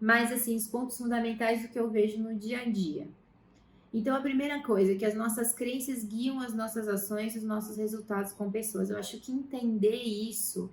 mas assim, os pontos fundamentais do que eu vejo no dia a dia. Então, a primeira coisa é que as nossas crenças guiam as nossas ações e os nossos resultados com pessoas. Eu acho que entender isso,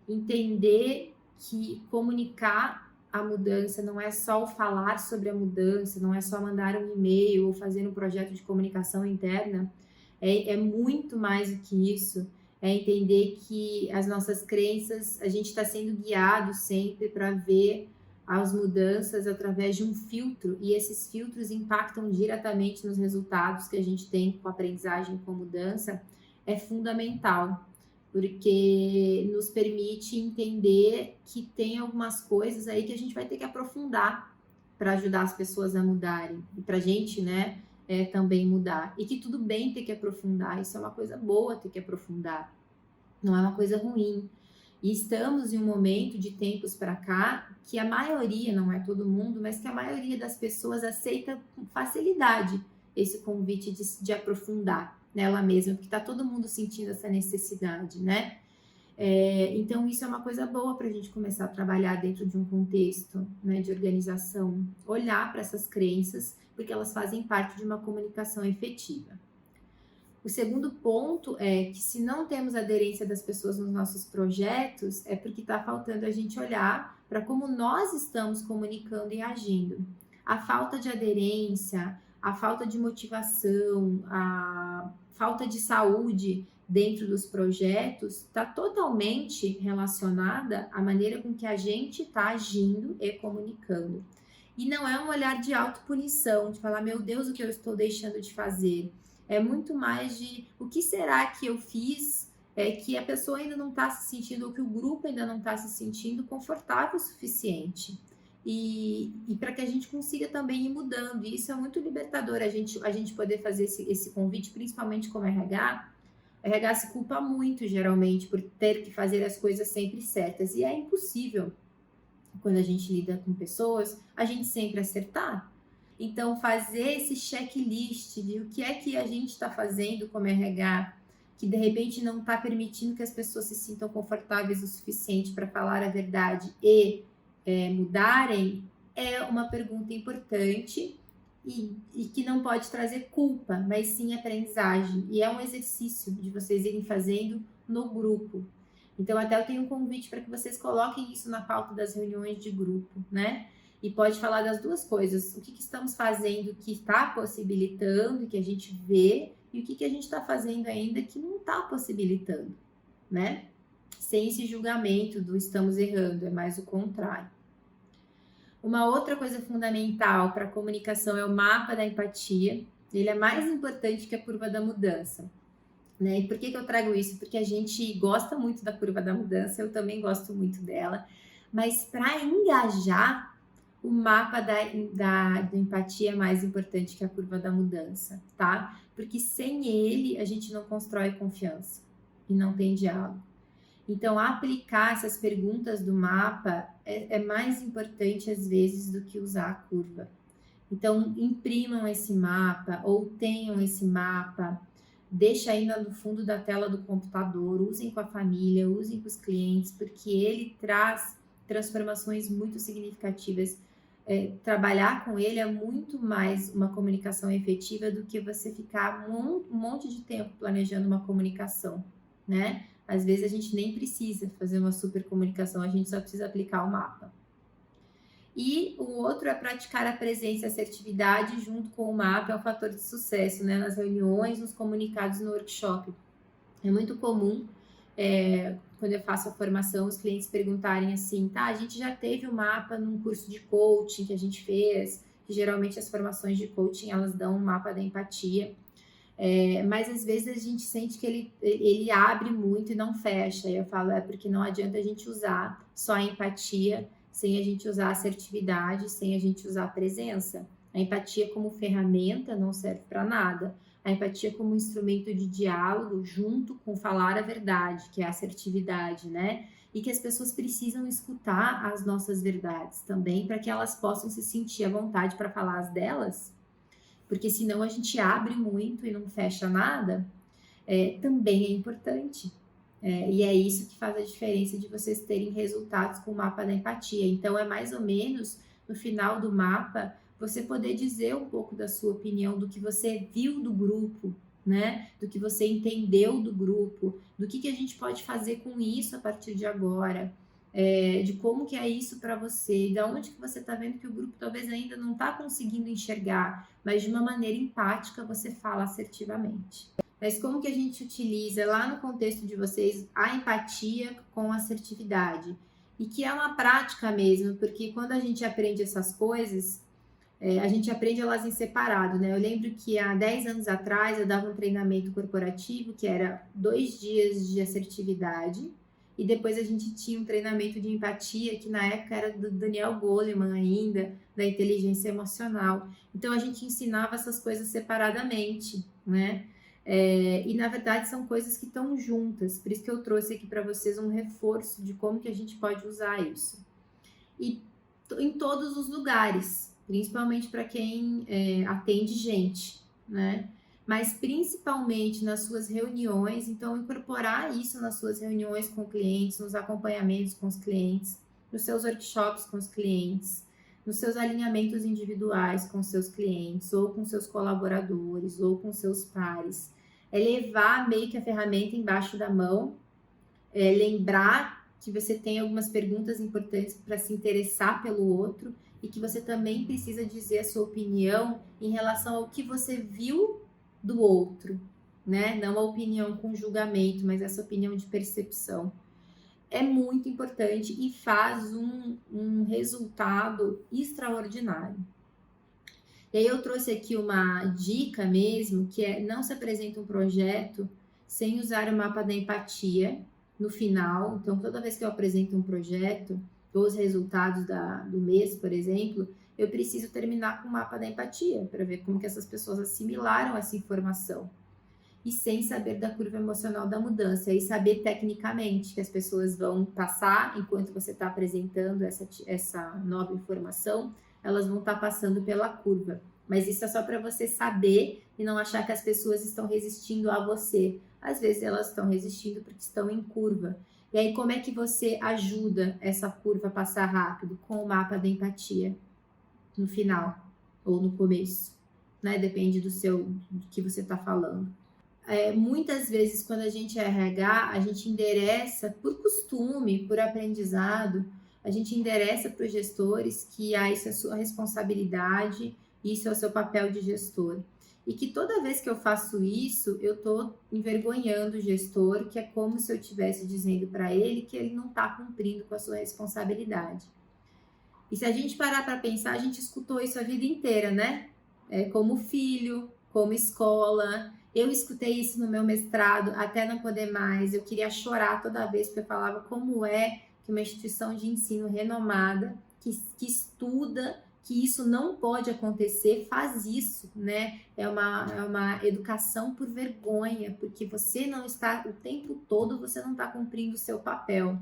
entender que comunicar a mudança não é só o falar sobre a mudança, não é só mandar um e-mail ou fazer um projeto de comunicação interna, é muito mais do que isso. É entender que as nossas crenças, a gente está sendo guiado sempre para ver as mudanças através de um filtro, e esses filtros impactam diretamente nos resultados que a gente tem com a aprendizagem com mudança, é fundamental, porque nos permite entender que tem algumas coisas aí que a gente vai ter que aprofundar para ajudar as pessoas a mudarem, e para a gente, né, também mudar, e que tudo bem ter que aprofundar, isso é uma coisa boa ter que aprofundar, não é uma coisa ruim. E estamos em um momento de tempos para cá que a maioria, não é todo mundo, mas que a maioria das pessoas aceita com facilidade esse convite de aprofundar nela mesma, porque está todo mundo sentindo essa necessidade, né? Então, isso é uma coisa boa para a gente começar a trabalhar dentro de um contexto, né, de organização, olhar para essas crenças, porque elas fazem parte de uma comunicação efetiva. O segundo ponto é que se não temos aderência das pessoas nos nossos projetos, é porque está faltando a gente olhar para como nós estamos comunicando e agindo. A falta de aderência, a falta de motivação, a falta de saúde dentro dos projetos está totalmente relacionada à maneira com que a gente está agindo e comunicando. E não é um olhar de autopunição, de falar, meu Deus, o que eu estou deixando de fazer. É muito mais de o que será que eu fiz que a pessoa ainda não está se sentindo, ou que o grupo ainda não está se sentindo confortável o suficiente. E para que a gente consiga também ir mudando. E isso é muito libertador, a gente poder fazer esse convite, principalmente como RH. O RH se culpa muito, geralmente, por ter que fazer as coisas sempre certas. E é impossível, quando a gente lida com pessoas, a gente sempre acertar. Então, fazer esse checklist de o que é que a gente está fazendo como RH, que de repente não está permitindo que as pessoas se sintam confortáveis o suficiente para falar a verdade e mudarem, é uma pergunta importante e que não pode trazer culpa, mas sim aprendizagem. E é um exercício de vocês irem fazendo no grupo. Então, até eu tenho um convite para que vocês coloquem isso na pauta das reuniões de grupo, né? E pode falar das duas coisas, o que estamos fazendo que está possibilitando e que a gente vê, e o que a gente está fazendo ainda que não está possibilitando, né? Sem esse julgamento do estamos errando, é mais o contrário. Uma outra coisa fundamental para a comunicação é o mapa da empatia. Ele é mais importante que a curva da mudança. Né? E por que eu trago isso? Porque a gente gosta muito da curva da mudança, eu também gosto muito dela, mas para engajar, o mapa da empatia é mais importante que a curva da mudança, tá? Porque sem ele, a gente não constrói confiança e não tem diálogo. Então, aplicar essas perguntas do mapa é mais importante, às vezes, do que usar a curva. Então, imprimam esse mapa ou tenham esse mapa, deixa ainda no fundo da tela do computador, usem com a família, usem com os clientes, porque ele traz transformações muito significativas. Trabalhar com ele é muito mais uma comunicação efetiva do que você ficar um monte de tempo planejando uma comunicação, né? Às vezes a gente nem precisa fazer uma super comunicação, a gente só precisa aplicar o mapa. E o outro é praticar a presença e assertividade junto com o mapa, é um fator de sucesso, né? Nas reuniões, nos comunicados, no workshop. É muito comum, quando eu faço a formação, os clientes perguntarem assim, tá, a gente já teve o mapa num curso de coaching que a gente fez, que geralmente as formações de coaching, elas dão um mapa da empatia, mas às vezes a gente sente que ele abre muito e não fecha. E eu falo, porque não adianta a gente usar só a empatia sem a gente usar a assertividade, sem a gente usar a presença. A empatia como ferramenta não serve para nada. A empatia como instrumento de diálogo junto com falar a verdade, que é a assertividade, né? E que as pessoas precisam escutar as nossas verdades também, para que elas possam se sentir à vontade para falar as delas, porque senão a gente abre muito e não fecha nada, também é importante. E é isso que faz a diferença de vocês terem resultados com o mapa da empatia. Então, é mais ou menos no final do mapa, você poder dizer um pouco da sua opinião, do que você viu do grupo, né? Do que você entendeu do grupo, do que a gente pode fazer com isso a partir de agora, de como que é isso para você, de onde que você está vendo que o grupo talvez ainda não está conseguindo enxergar, mas de uma maneira empática você fala assertivamente. Mas como que a gente utiliza lá no contexto de vocês a empatia com assertividade? E que é uma prática mesmo, porque quando a gente aprende essas coisas, a gente aprende elas em separado, né? Eu lembro que há 10 anos atrás eu dava um treinamento corporativo que era 2 dias de assertividade e depois a gente tinha um treinamento de empatia que na época era do Daniel Goleman ainda, da inteligência emocional. Então a gente ensinava essas coisas separadamente, né? E na verdade são coisas que estão juntas, por isso que eu trouxe aqui para vocês um reforço de como que a gente pode usar isso. E em todos os lugares, principalmente para quem atende gente, né? Mas principalmente nas suas reuniões, então incorporar isso nas suas reuniões com clientes, nos acompanhamentos com os clientes, nos seus workshops com os clientes, nos seus alinhamentos individuais com seus clientes, ou com seus colaboradores, ou com seus pares. É levar meio que a ferramenta embaixo da mão, lembrar que você tem algumas perguntas importantes para se interessar pelo outro e que você também precisa dizer a sua opinião em relação ao que você viu do outro, né? Não a opinião com julgamento, mas essa opinião de percepção. É muito importante e faz um resultado extraordinário. E aí eu trouxe aqui uma dica mesmo, que é não se apresenta um projeto sem usar o mapa da empatia no final. Então, toda vez que eu apresento um projeto, ou os resultados do mês, por exemplo, eu preciso terminar com o mapa da empatia, para ver como que essas pessoas assimilaram essa informação. E sem saber da curva emocional da mudança, e saber tecnicamente que as pessoas vão passar, enquanto você está apresentando essa nova informação, elas vão estar passando pela curva. Mas isso é só para você saber e não achar que as pessoas estão resistindo a você. Às vezes elas estão resistindo porque estão em curva. E aí como é que você ajuda essa curva a passar rápido? Com o mapa da empatia no final ou no começo, né? Depende do que você está falando. Muitas vezes quando a gente é RH, a gente endereça por costume, por aprendizado, a gente endereça para os gestores que isso é sua responsabilidade, isso é o seu papel de gestor. E que toda vez que eu faço isso, eu estou envergonhando o gestor, que é como se eu estivesse dizendo para ele que ele não está cumprindo com a sua responsabilidade. E se a gente parar para pensar, a gente escutou isso a vida inteira, né? Como filho, como escola. Eu escutei isso no meu mestrado até não poder mais. Eu queria chorar toda vez porque eu falava como é que uma instituição de ensino renomada, que estuda que isso não pode acontecer, faz isso, né? É uma educação por vergonha, porque você não está, o tempo todo, você não está cumprindo o seu papel.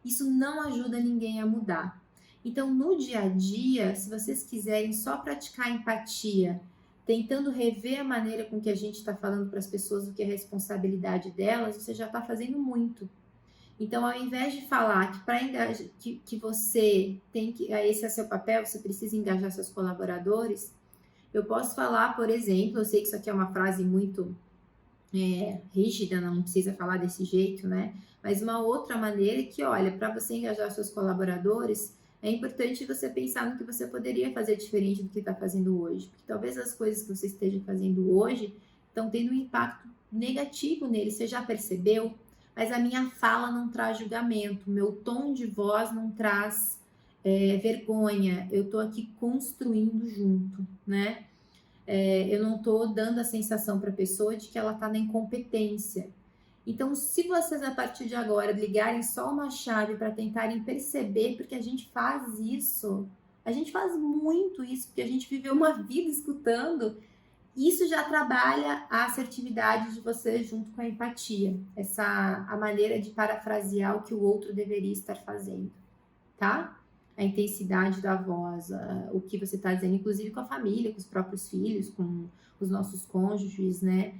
Isso não ajuda ninguém a mudar. Então, no dia a dia, se vocês quiserem só praticar empatia, tentando rever a maneira com que a gente está falando para as pessoas o que é responsabilidade delas, você já está fazendo muito. Então, ao invés de falar que para engajar, que você tem que, esse é seu papel, você precisa engajar seus colaboradores, eu posso falar, por exemplo, eu sei que isso aqui é uma frase muito rígida, não precisa falar desse jeito, né? Mas uma outra maneira é que, olha, para você engajar seus colaboradores, é importante você pensar no que você poderia fazer diferente do que está fazendo hoje. Porque talvez as coisas que você esteja fazendo hoje estão tendo um impacto negativo nele, você já percebeu? Mas a minha fala não traz julgamento, meu tom de voz não traz vergonha, eu estou aqui construindo junto, né? Eu não estou dando a sensação para a pessoa de que ela está na incompetência. Então, se vocês a partir de agora ligarem só uma chave para tentarem perceber, porque a gente faz isso, a gente faz muito isso, porque a gente viveu uma vida escutando, isso já trabalha a assertividade de vocês junto com a empatia, a maneira de parafrasear o que o outro deveria estar fazendo, tá? A intensidade da voz, o que você está dizendo, inclusive com a família, com os próprios filhos, com os nossos cônjuges, né?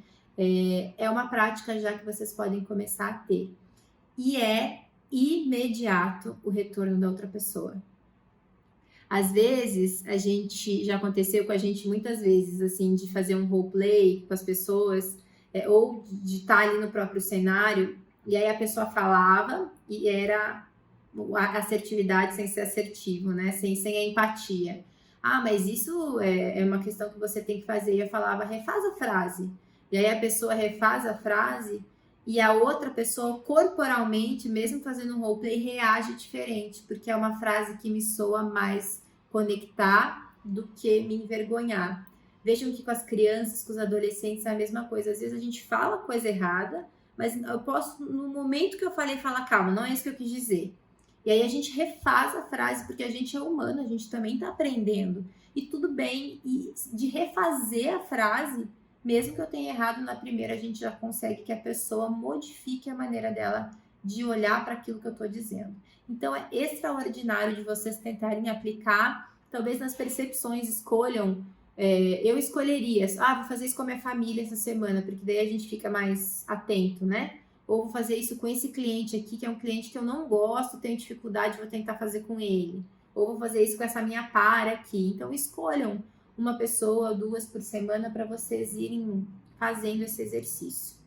É uma prática já que vocês podem começar a ter. E é imediato o retorno da outra pessoa. Às vezes, já aconteceu com a gente muitas vezes, assim, de fazer um roleplay com as pessoas, ou de estar ali no próprio cenário, e aí a pessoa falava e era a assertividade sem ser assertivo, né? Sem a empatia. Ah, mas isso é uma questão que você tem que fazer. E eu falava, refaz a frase. E aí a pessoa refaz a frase e a outra pessoa corporalmente, mesmo fazendo um roleplay, reage diferente, porque é uma frase que me soa mais conectar do que me envergonhar. Vejam que com as crianças, com os adolescentes é a mesma coisa. Às vezes a gente fala coisa errada, mas eu posso, no momento que eu falei, falar, calma, não é isso que eu quis dizer. E aí a gente refaz a frase, porque a gente é humano, a gente também está aprendendo. E tudo bem, e de refazer a frase, mesmo que eu tenha errado na primeira, a gente já consegue que a pessoa modifique a maneira dela de olhar para aquilo que eu estou dizendo. Então é extraordinário de vocês tentarem aplicar, talvez nas percepções, escolham. Eu escolheria, vou fazer isso com a minha família essa semana, porque daí a gente fica mais atento, né? Ou vou fazer isso com esse cliente aqui, que é um cliente que eu não gosto, tenho dificuldade, vou tentar fazer com ele. Ou vou fazer isso com essa minha para aqui. Então, escolham uma pessoa, 2 por semana, para vocês irem fazendo esse exercício.